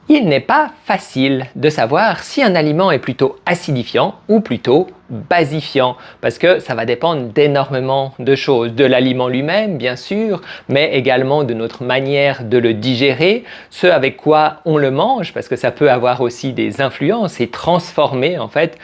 Il n'est pas facile de savoir si un aliment est plutôt acidifiant ou plutôt basifiant, parce que ça va dépendre d'énormément de choses, de l'aliment lui-même bien sûr, mais également de notre manière de le digérer, ce avec quoi on le mange, parce que ça peut avoir aussi des influences et transformer en fait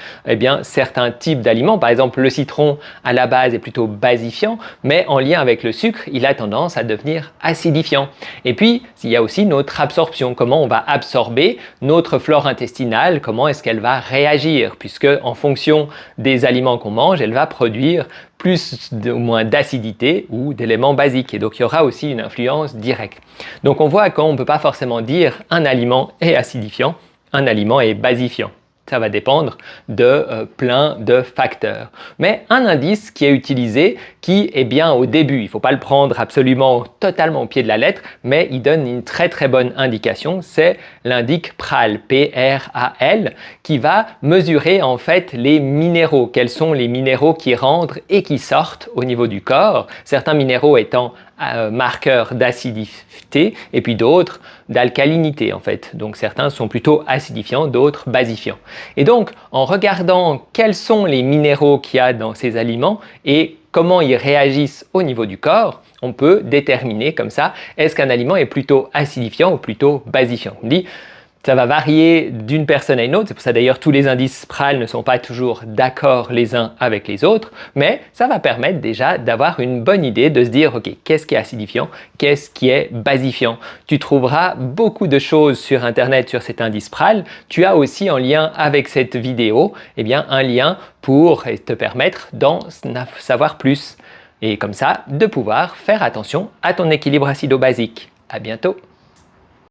certains types d'aliments. Par exemple, le citron à la base est plutôt basifiant, mais en lien avec le sucre, il a tendance à devenir acidifiant. Et puis, il y a aussi notre absorption, comment on va absorber notre flore intestinale, comment est-ce qu'elle va réagir, puisque en fonction des aliments qu'on mange, elle va produire plus ou moins d'acidité ou d'éléments basiques. Et donc, il y aura aussi une influence directe. Donc, on voit qu'on ne peut pas forcément dire un aliment est acidifiant, un aliment est basifiant. Ça va dépendre de plein de facteurs. Mais un indice qui est utilisé, qui est bien au début, il ne faut pas le prendre absolument totalement au pied de la lettre, mais il donne une très très bonne indication, c'est l'indice PRAL, P-R-A-L, qui va mesurer en fait les minéraux. Quels sont les minéraux qui rentrent et qui sortent au niveau du corps, certains minéraux étant marqueurs d'acidité et puis d'autres d'alcalinité en fait. Donc certains sont plutôt acidifiants, d'autres basifiants. Et donc en regardant quels sont les minéraux qu'il y a dans ces aliments et comment ils réagissent au niveau du corps, on peut déterminer comme ça, est-ce qu'un aliment est plutôt acidifiant ou plutôt basifiant. On dit, ça va varier d'une personne à une autre, c'est pour ça d'ailleurs tous les indices PRAL ne sont pas toujours d'accord les uns avec les autres, mais ça va permettre déjà d'avoir une bonne idée de se dire, ok, qu'est-ce qui est acidifiant, qu'est-ce qui est basifiant. Tu trouveras beaucoup de choses sur internet sur cet indice PRAL, tu as aussi en lien avec cette vidéo, un lien pour te permettre d'en savoir plus. Et comme ça, de pouvoir faire attention à ton équilibre acido-basique. À bientôt!